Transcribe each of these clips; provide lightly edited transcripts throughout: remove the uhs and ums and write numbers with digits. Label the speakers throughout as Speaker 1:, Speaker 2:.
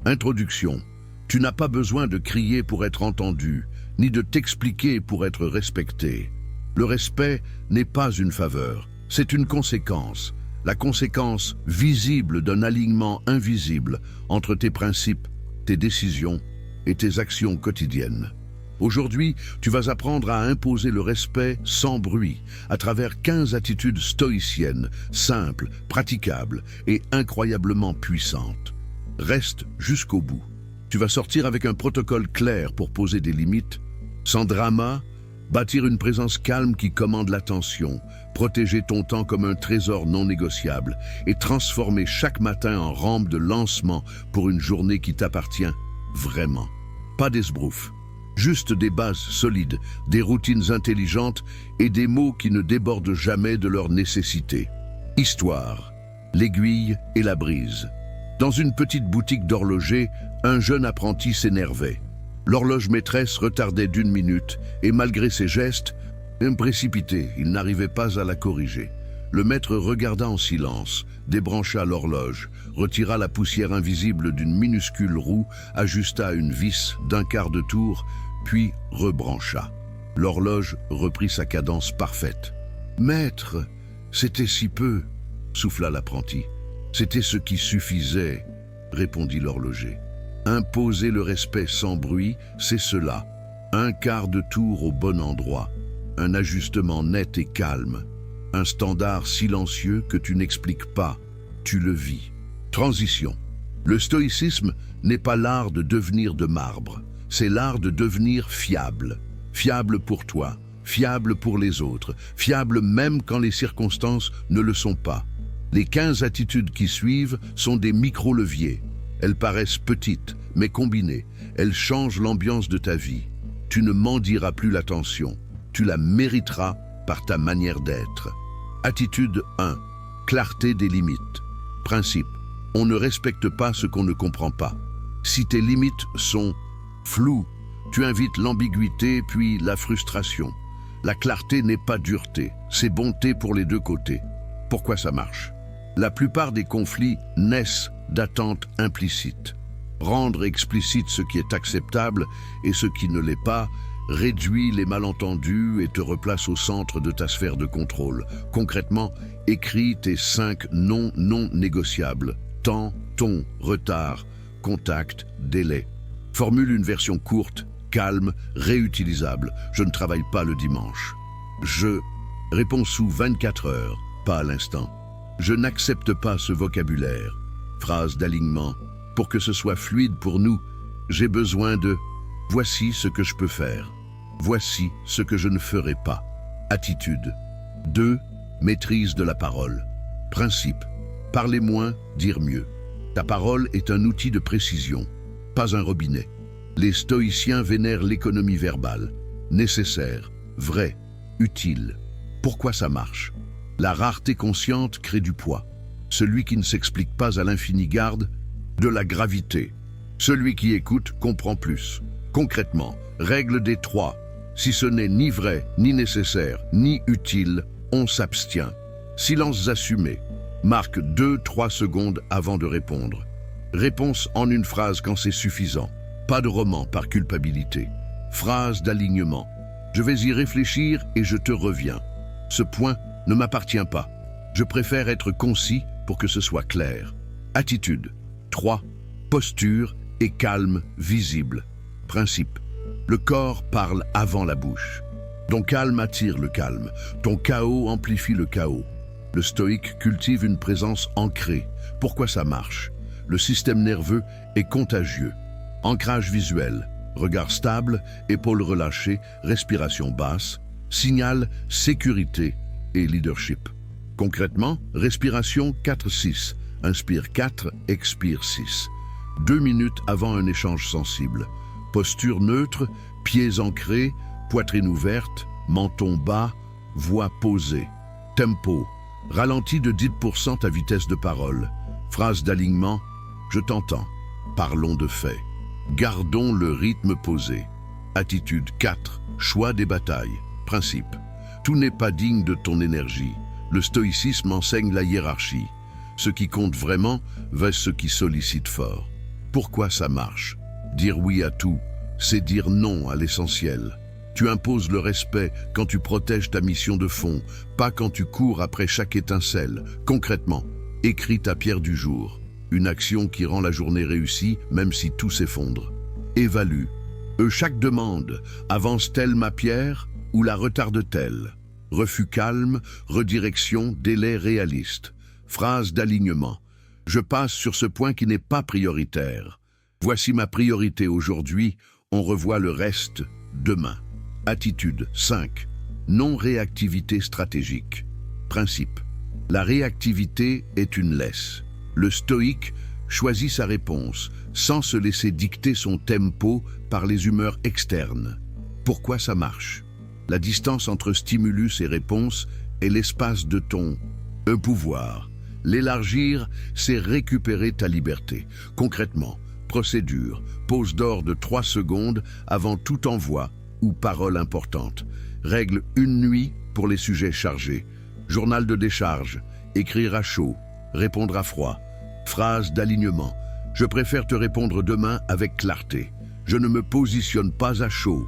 Speaker 1: Introduction. Tu n'as pas besoin de crier pour être entendu, ni de t'expliquer pour être respecté. Le respect n'est pas une faveur, c'est une conséquence. La conséquence visible d'un alignement invisible entre tes principes, tes décisions et tes actions quotidiennes. Aujourd'hui, tu vas apprendre à imposer le respect sans bruit, à travers 15 attitudes stoïciennes, simples, praticables et incroyablement puissantes. Reste jusqu'au bout. Tu vas sortir avec un protocole clair pour poser des limites, sans drama, bâtir une présence calme qui commande l'attention, protéger ton temps comme un trésor non négociable et transformer chaque matin en rampe de lancement pour une journée qui t'appartient vraiment. Pas d'esbrouf. Juste des bases solides, des routines intelligentes et des mots qui ne débordent jamais de leur nécessité. Histoire, l'aiguille et la brise. Dans une petite boutique d'horloger, un jeune apprenti s'énervait. L'horloge maîtresse retardait d'1 minute et malgré ses gestes, précipité, il n'arrivait pas à la corriger. Le maître regarda en silence, débrancha l'horloge, retira la poussière invisible d'une minuscule roue, ajusta une vis d'1/4 de tour, puis rebrancha. L'horloge reprit sa cadence parfaite. « Maître, c'était si peu !» souffla l'apprenti. « C'était ce qui suffisait !» répondit l'horloger. « Imposer le respect sans bruit, c'est cela. 1/4 de tour au bon endroit. Un ajustement net et calme. Un standard silencieux que tu n'expliques pas, tu le vis. » Transition. Le stoïcisme n'est pas l'art de devenir de marbre. C'est l'art de devenir fiable. Fiable pour toi, fiable pour les autres, fiable même quand les circonstances ne le sont pas. Les 15 attitudes qui suivent sont des micro-leviers. Elles paraissent petites, mais combinées, elles changent l'ambiance de ta vie. Tu ne mendiras plus l'attention, tu la mériteras par ta manière d'être. Attitude 1. Clarté des limites. Principe. On ne respecte pas ce qu'on ne comprend pas. Si tes limites sont floues, tu invites l'ambiguïté puis la frustration. La clarté n'est pas dureté, c'est bonté pour les deux côtés. Pourquoi ça marche? La plupart des conflits naissent d'attentes implicites. Rendre explicite ce qui est acceptable et ce qui ne l'est pas réduit les malentendus et te replace au centre de ta sphère de contrôle. Concrètement, écris tes 5 non négociables. Temps, ton, retard, contact, délai. Formule une version courte, calme, réutilisable. Je ne travaille pas le dimanche. Je réponds sous 24 heures, pas à l'instant. Je n'accepte pas ce vocabulaire. Phrase d'alignement. Pour que ce soit fluide pour nous, j'ai besoin de « voici ce que je peux faire ». Voici ce que je ne ferai pas. Attitude. 2. Maîtrise de la parole. Principe. Parler moins, dire mieux. Ta parole est un outil de précision, pas un robinet. Les stoïciens vénèrent l'économie verbale. Nécessaire, vrai, utile. Pourquoi ça marche? La rareté consciente crée du poids. Celui qui ne s'explique pas à l'infini garde de la gravité. Celui qui écoute comprend plus. Concrètement, règle des 3. Si ce n'est ni vrai, ni nécessaire, ni utile, on s'abstient. Silences assumés. Marque 2-3 secondes avant de répondre. Réponse en une phrase quand c'est suffisant. Pas de roman par culpabilité. Phrase d'alignement. Je vais y réfléchir et je te reviens. Ce point ne m'appartient pas. Je préfère être concis pour que ce soit clair. Attitude. 3. Posture et calme visible. Principe. Le corps parle avant la bouche. Ton calme attire le calme. Ton chaos amplifie le chaos. Le stoïque cultive une présence ancrée. Pourquoi ça marche? Le système nerveux est contagieux. Ancrage visuel, regard stable, épaules relâchées, respiration basse, signal sécurité et leadership. Concrètement, respiration 4-6, inspire 4, expire 6. 2 minutes avant un échange sensible. Posture neutre, pieds ancrés, poitrine ouverte, menton bas, voix posée. Tempo, ralenti de 10% ta vitesse de parole. Phrase d'alignement, je t'entends. Parlons de faits. Gardons le rythme posé. Attitude 4, choix des batailles. Principe, tout n'est pas digne de ton énergie. Le stoïcisme enseigne la hiérarchie. Ce qui compte vraiment va ce qui sollicite fort. Pourquoi ça marche? Dire oui à tout, c'est dire non à l'essentiel. Tu imposes le respect quand tu protèges ta mission de fond, pas quand tu cours après chaque étincelle. Concrètement, écris ta pierre du jour. Une action qui rend la journée réussie, même si tout s'effondre. Évalue. Chaque demande, avance-t-elle ma pierre ou la retarde-t-elle? Refus calme, redirection, délai réaliste. Phrase d'alignement. Je passe sur ce point qui n'est pas prioritaire. Voici ma priorité aujourd'hui, on revoit le reste demain. Attitude 5. Non-réactivité stratégique. Principe. La réactivité est une laisse. Le stoïque choisit sa réponse sans se laisser dicter son tempo par les humeurs externes. Pourquoi ça marche? La distance entre stimulus et réponse est l'espace de ton pouvoir. L'élargir, c'est récupérer ta liberté. Concrètement, procédure, pause d'or de 3 secondes avant tout envoi ou parole importante. Règle 1 nuit pour les sujets chargés. Journal de décharge, écrire à chaud, répondre à froid. Phrase d'alignement. Je préfère te répondre demain avec clarté. Je ne me positionne pas à chaud.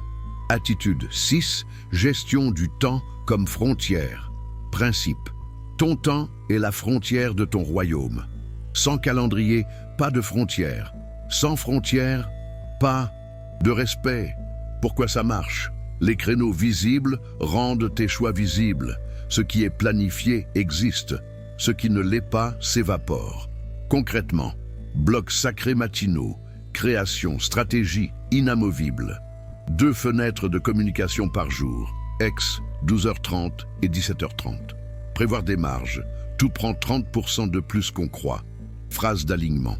Speaker 1: Attitude 6. Gestion du temps comme frontière. Principe. Ton temps est la frontière de ton royaume. Sans calendrier, pas de frontière. Sans frontière, pas de respect. Pourquoi ça marche? Les créneaux visibles rendent tes choix visibles. Ce qui est planifié existe. Ce qui ne l'est pas s'évapore. Concrètement, blocs sacrés matinaux, création, stratégie inamovible. 2 fenêtres de communication par jour, ex 12h30 et 17h30. Prévoir des marges, tout prend 30% de plus qu'on croit. Phrase d'alignement.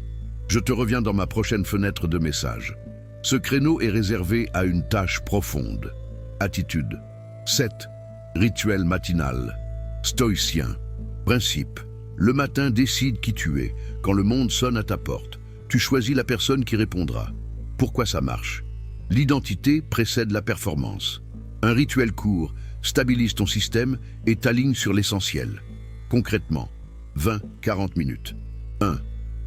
Speaker 1: Je te reviens dans ma prochaine fenêtre de message. Ce créneau est réservé à une tâche profonde. Attitude 7. Rituel matinal. Stoïcien. Principe. Le matin, décide qui tu es. Quand le monde sonne à ta porte, tu choisis la personne qui répondra. Pourquoi ça marche? L'identité précède la performance. Un rituel court stabilise ton système et t'aligne sur l'essentiel. Concrètement, 20-40 minutes. 1.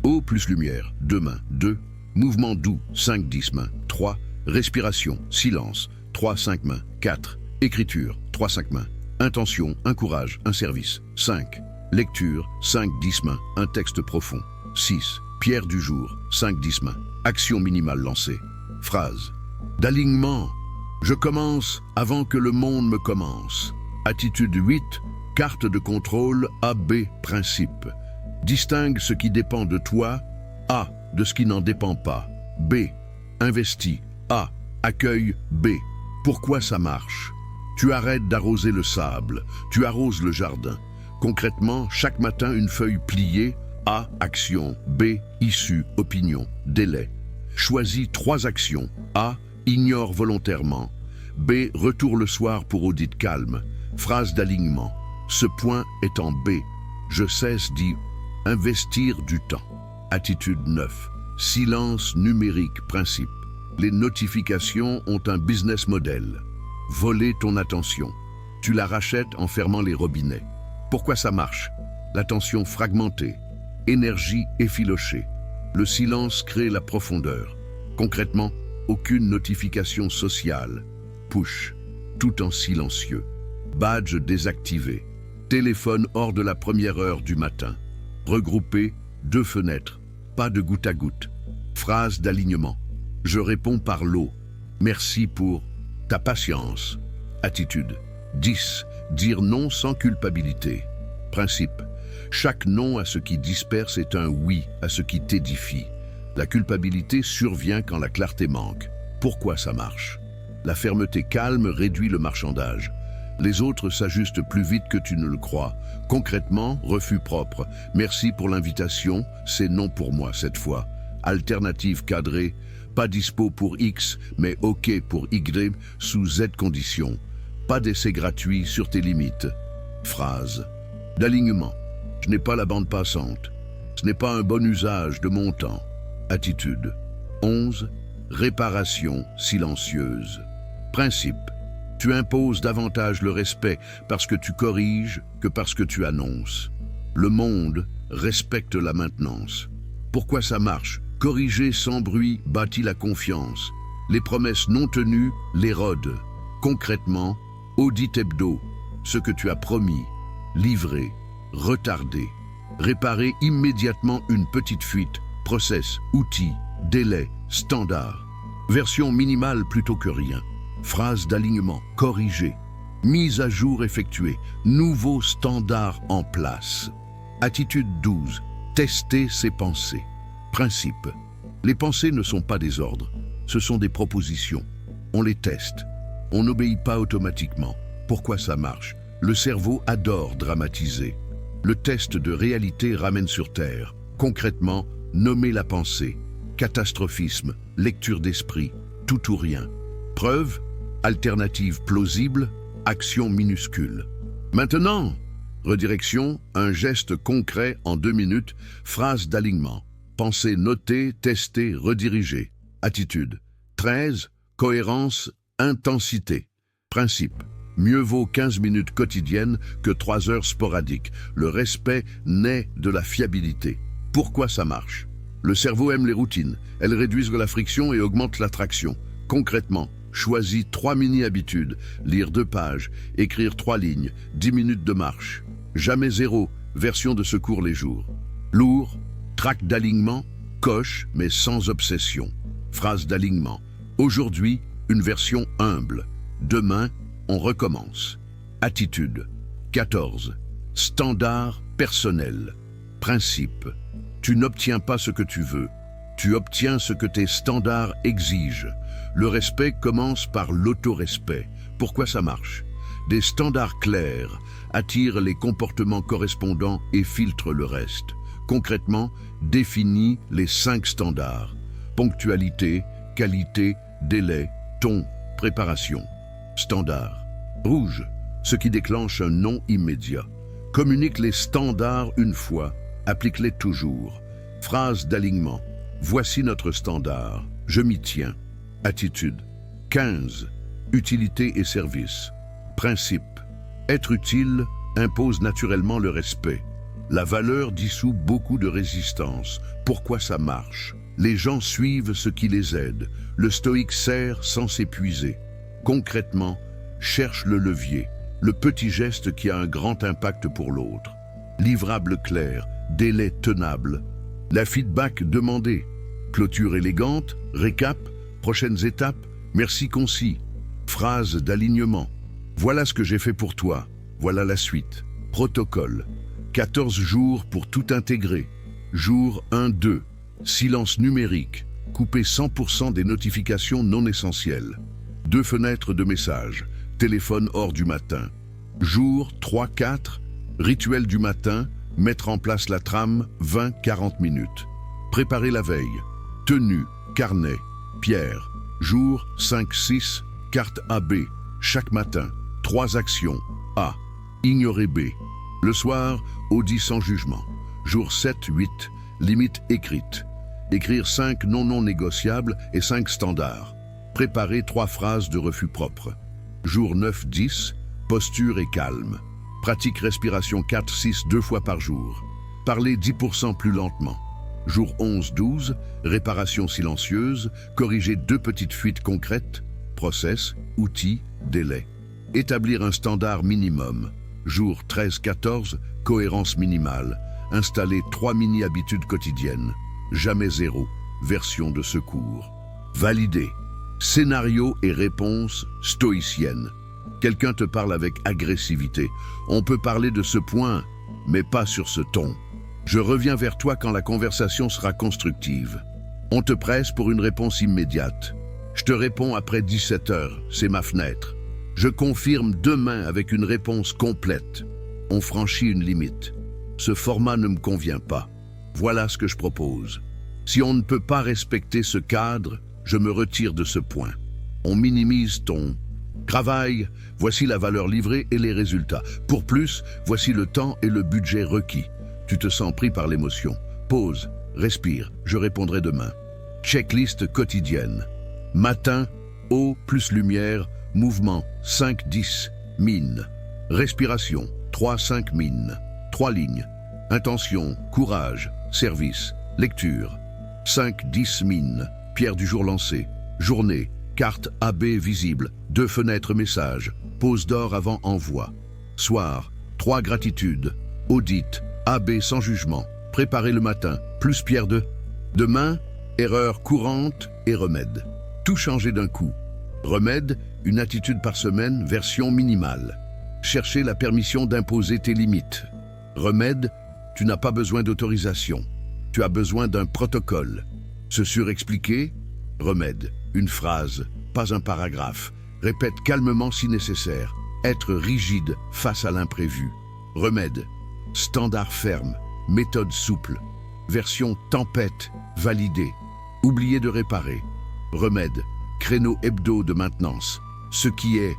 Speaker 1: Eau plus lumière, 2 mains. 2. Mouvement doux, 5-10 mains. 3. Respiration, silence, 3-5 mains. 4. Écriture, 3-5 mains. Intention, un courage, un service. 5. Lecture, 5-10 mains, un texte profond. 6. Pierre du jour, 5-10 mains. Action minimale lancée. Phrase d'alignement. Je commence avant que le monde me commence. Attitude 8. Carte de contrôle AB. Principe. Distingue ce qui dépend de toi. A. De ce qui n'en dépend pas. B. Investis. A. Accueille. B. Pourquoi ça marche? Tu arrêtes d'arroser le sable. Tu arroses le jardin. Concrètement, chaque matin, une feuille pliée. A. Action. B. Issue. Opinion. Délai. Choisis 3 actions. A. Ignore volontairement. B. Retour le soir pour audit calme. Phrase d'alignement. Ce point est en B. Je cesse d'y investir du temps. Attitude 9. Silence numérique. Principe. Les notifications ont un business model. Voler ton attention. Tu la rachètes en fermant les robinets. Pourquoi ça marche? L'attention fragmentée. Énergie effilochée. Le silence crée la profondeur. Concrètement, aucune notification sociale. Push. Tout en silencieux. Badge désactivé. Téléphone hors de la première heure du matin. Regroupé, 2 fenêtres. Pas de goutte à goutte. Phrase d'alignement. Je réponds par l'eau. Merci pour ta patience. Attitude 10. Dire non sans culpabilité. Principe. Chaque non à ce qui disperse est un oui à ce qui t'édifie. La culpabilité survient quand la clarté manque. Pourquoi ça marche? La fermeté calme réduit le marchandage. Les autres s'ajustent plus vite que tu ne le crois. Concrètement, refus propre. Merci pour l'invitation, c'est non pour moi cette fois. Alternative cadrée. Pas dispo pour X, mais OK pour Y sous Z conditions. Pas d'essai gratuit sur tes limites. Phrase d'alignement. Je n'ai pas la bande passante. Ce n'est pas un bon usage de mon temps. Attitude 11. Réparation silencieuse. Principe. Tu imposes davantage le respect parce que tu corriges que parce que tu annonces. Le monde respecte la maintenance. Pourquoi ça marche? Corriger sans bruit bâtit la confiance. Les promesses non tenues l'érodent. Concrètement, audit hebdo, ce que tu as promis, livré, retardé. Réparer immédiatement une petite fuite, process, outils, délai, standard. Version minimale plutôt que rien. Phrase d'alignement, corriger. Mise à jour effectuée, nouveau standard en place. Attitude 12, tester ses pensées. Principe, les pensées ne sont pas des ordres, ce sont des propositions. On les teste, on n'obéit pas automatiquement. Pourquoi ça marche? Le cerveau adore dramatiser. Le test de réalité ramène sur Terre. Concrètement, nommer la pensée. Catastrophisme, lecture d'esprit, tout ou rien. Preuve, alternative plausible, action minuscule. Maintenant, redirection, un geste concret en 2 minutes, phrase d'alignement. Pensée notée, testée, redirigée. Attitude. 13, cohérence, intensité. Principe. Mieux vaut 15 minutes quotidiennes que 3 heures sporadiques. Le respect naît de la fiabilité. Pourquoi ça marche? Le cerveau aime les routines. Elles réduisent la friction et augmentent l'attraction. Concrètement, choisis 3 mini-habitudes. Lire 2 pages, écrire 3 lignes, 10 minutes de marche. Jamais zéro, version de secours les jours. Lourd, trac d'alignement, coche mais sans obsession. Phrase d'alignement. Aujourd'hui, une version humble. Demain, on recommence. Attitude. 14. Standard personnel. Principe. Tu n'obtiens pas ce que tu veux. Tu obtiens ce que tes standards exigent. Le respect commence par l'autorespect. Pourquoi ça marche? Des standards clairs attirent les comportements correspondants et filtrent le reste. Concrètement, définis les 5 standards. Ponctualité, qualité, délai, ton, préparation. Standard. Rouge, ce qui déclenche un non immédiat. Communique les standards une fois, applique-les toujours. Phrase d'alignement. Voici notre standard, je m'y tiens. Attitude. 15. Utilité et service. Principe. Être utile impose naturellement le respect. La valeur dissout beaucoup de résistance. Pourquoi ça marche? Les gens suivent ce qui les aide. Le stoïque sert sans s'épuiser. Concrètement, cherche le levier, le petit geste qui a un grand impact pour l'autre. Livrable clair, délai tenable. La feedback demandée. Clôture élégante, récap, prochaines étapes, merci concis. Phrase d'alignement. Voilà ce que j'ai fait pour toi, voilà la suite. Protocole. 14 jours pour tout intégrer. Jour 1-2. Silence numérique. Couper 100% des notifications non essentielles. 2 fenêtres de messages. Téléphone hors du matin. Jour 3-4. Rituel du matin. Mettre en place la trame 20-40 minutes. Préparer la veille. Tenue, carnet, pierre. Jour 5-6. Carte AB. Chaque matin. 3 actions. A. Ignorer B. Le soir, audit sans jugement. Jour 7-8. Limite écrite. Écrire 5 non négociables et 5 standards. Préparer 3 phrases de refus propres. Jour 9-10, posture et calme. Pratique respiration 4-6 2 fois par jour. Parler 10% plus lentement. Jour 11-12, réparation silencieuse, corriger 2 petites fuites concrètes. Process, outils, délai. Établir un standard minimum. Jour 13-14, cohérence minimale. Installer 3 mini-habitudes quotidiennes. Jamais zéro, version de secours. Valider. Scénario et réponse stoïcienne. Quelqu'un te parle avec agressivité. On peut parler de ce point, mais pas sur ce ton. Je reviens vers toi quand la conversation sera constructive. On te presse pour une réponse immédiate. Je te réponds après 17 heures, c'est ma fenêtre. Je confirme demain avec une réponse complète. On franchit une limite. Ce format ne me convient pas. Voilà ce que je propose. Si on ne peut pas respecter ce cadre, je me retire de ce point. On minimise ton travail, voici la valeur livrée et les résultats. Pour plus, voici le temps et le budget requis. Tu te sens pris par l'émotion. Pause, respire, je répondrai demain. Checklist quotidienne. Matin, eau plus lumière, mouvement 5-10, mine. Respiration 3-5 mine. 3 lignes. Intention, courage, service, lecture. 5, 10 mines, pierre du jour lancée. Journée, carte AB visible, 2 fenêtres message, pause d'or avant envoi. Soir, 3 gratitudes, audit, AB sans jugement, préparer le matin, plus pierre de... Demain, erreur courante et remède. Tout changer d'un coup. Remède, une attitude par semaine, version minimale. Chercher la permission d'imposer tes limites. Remède, tu n'as pas besoin d'autorisation. Tu as besoin d'un protocole. Se surexpliquer. Remède, une phrase, pas un paragraphe. Répète calmement si nécessaire. Être rigide face à l'imprévu. Remède, standard ferme, méthode souple. Version tempête, validée. Oublier de réparer. Remède, créneau hebdo de maintenance. Ce qui est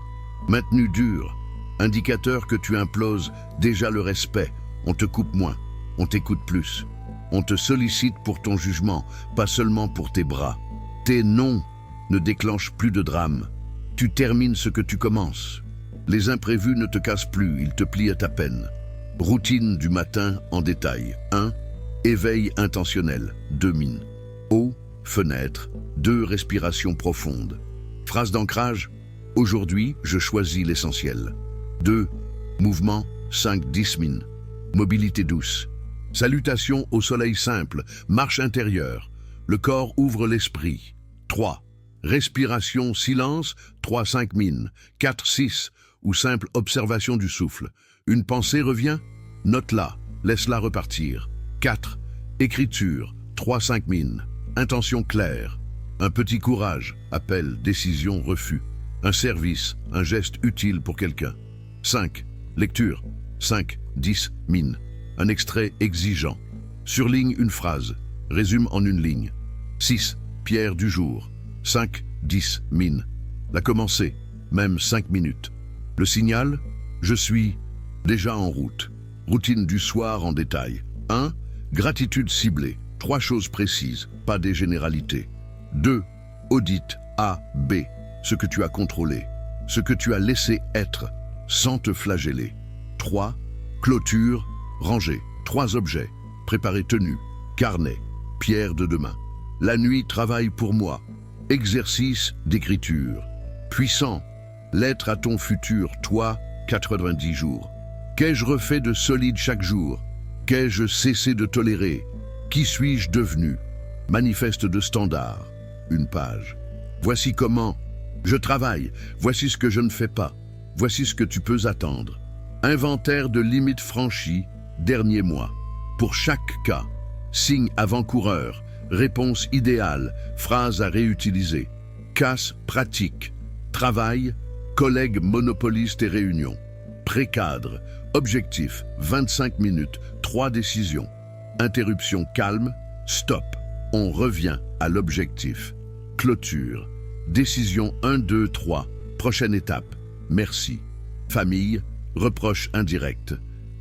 Speaker 1: maintenu dur. Indicateur que tu imploses déjà le respect. On te coupe moins, on t'écoute plus. On te sollicite pour ton jugement, pas seulement pour tes bras. Tes noms ne déclenchent plus de drame. Tu termines ce que tu commences. Les imprévus ne te cassent plus, ils te plient à ta peine. Routine du matin en détail. 1. Éveil intentionnel. 2 mines. Eau, fenêtre. 2 respirations profondes. Phrase d'ancrage. Aujourd'hui, je choisis l'essentiel. 2. Mouvement. 5, 10 mines. Mobilité douce. Salutations au soleil simple. Marche intérieure. Le corps ouvre l'esprit. 3. Respiration, silence. 3, 5 mines. 4, 6. Ou simple observation du souffle. Une pensée revient. Note-la. Laisse-la repartir. 4. Écriture. 3, 5 mines. Intention claire. Un petit courage. Appel, décision, refus. Un service. Un geste utile pour quelqu'un. 5. Lecture. 5, 10 mines. Un extrait exigeant. Surligne une phrase. Résume en une ligne. 6. Pierre du jour. 5, 10 mines. La commencer. Même 5 minutes. Le signal. Je suis déjà en route. Routine du soir en détail. 1. Gratitude ciblée. 3 choses précises, pas des généralités. 2. Audit A, B. Ce que tu as contrôlé. Ce que tu as laissé être, sans te flageller. 3. Clôture, ranger. 3 objets. Préparer tenue, carnet, pierre de demain. La nuit travaille pour moi. Exercice d'écriture. Puissant. Lettre à ton futur, toi, 90 jours. Qu'ai-je refait de solide chaque jour? Qu'ai-je cessé de tolérer? Qui suis-je devenu? Manifeste de standard. Une page. Voici comment je travaille. Voici ce que je ne fais pas. Voici ce que tu peux attendre. Inventaire de limites franchies, dernier mois. Pour chaque cas, signe avant-coureur, réponse idéale, phrase à réutiliser. Casse pratique. Travail, collègues monopolistes et réunions. Pré-cadre, objectif, 25 minutes, 3 décisions. Interruption calme, stop. On revient à l'objectif. Clôture, décision 1, 2, 3. Prochaine étape, merci. Famille, reproche indirect.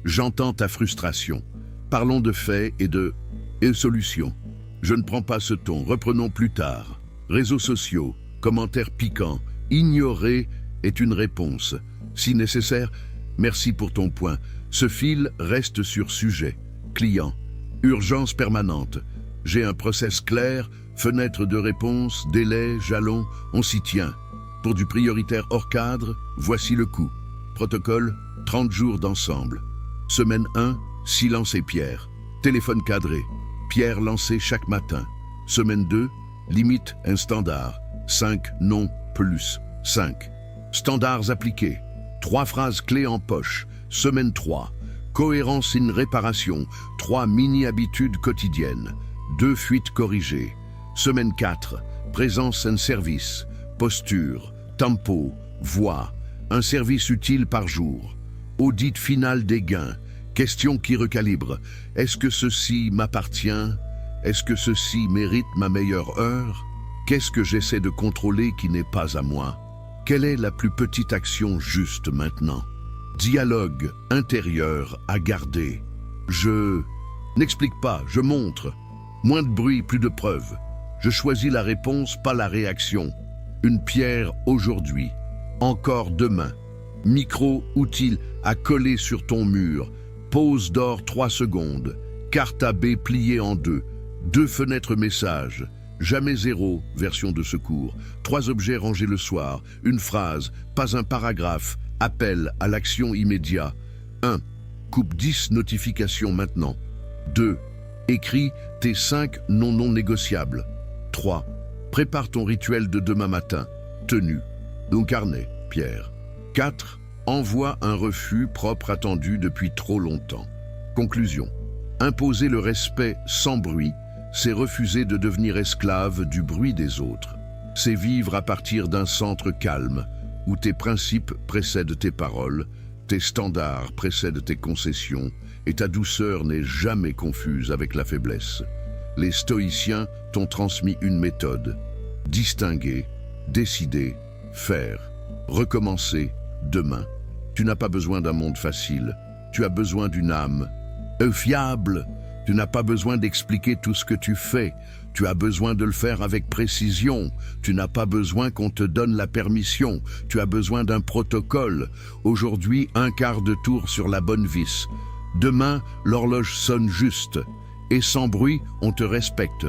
Speaker 1: J'entends ta frustration. Parlons de faits et solutions. Je ne prends pas ce ton, reprenons plus tard. Réseaux sociaux, commentaires piquants, ignorer est une réponse. Si nécessaire, merci pour ton point. Ce fil reste sur sujet. Client, urgence permanente. J'ai un process clair, fenêtre de réponse, délai, jalon, on s'y tient. Pour du prioritaire hors cadre, voici le coup. Protocole, 30 jours d'ensemble. Semaine 1, silence et pierre. Téléphone cadré. Pierre lancée chaque matin. Semaine 2, limite un standard. 5 non plus 5. Standards appliqués. 3 phrases clés en poche. Semaine 3. Cohérence in réparation. 3 mini-habitudes quotidiennes. 2 fuites corrigées. Semaine 4. Présence and service. Posture. Tempo. Voix. Un service utile par jour. Audit final des gains. Question qui recalibre. Est-ce que ceci m'appartient? Est-ce que ceci mérite ma meilleure heure? Qu'est-ce que j'essaie de contrôler qui n'est pas à moi? Quelle est la plus petite action juste maintenant? Dialogue intérieur à garder. Je n'explique pas, je montre. Moins de bruit, plus de preuves. Je choisis la réponse, pas la réaction. Une pierre aujourd'hui, encore demain. Micro utile à coller sur ton mur. Pause d'or 3 secondes. Carte AB pliée en 2. 2 fenêtres messages. Jamais 0, version de secours. 3 objets rangés le soir. Une phrase, pas un paragraphe. Appel à l'action immédiat. 1. Coupe 10 notifications maintenant. 2. Écris tes 5 non négociables. 3. Prépare ton rituel de demain matin. Tenue. Ton carnet, Pierre. 4. Envoie un refus propre attendu depuis trop longtemps. Conclusion. Imposer le respect sans bruit, c'est refuser de devenir esclave du bruit des autres. C'est vivre à partir d'un centre calme, où tes principes précèdent tes paroles, tes standards précèdent tes concessions, et ta douceur n'est jamais confuse avec la faiblesse. Les stoïciens t'ont transmis une méthode. Distinguer, décider, faire, recommencer, demain. Tu n'as pas besoin d'un monde facile, tu as besoin d'une âme fiable. Tu n'as pas besoin d'expliquer tout ce que tu fais, tu as besoin de le faire avec précision. Tu n'as pas besoin qu'on te donne la permission, tu as besoin d'un protocole. Aujourd'hui, un quart de tour sur la bonne vis. Demain, l'horloge sonne juste. Et sans bruit, on te respecte.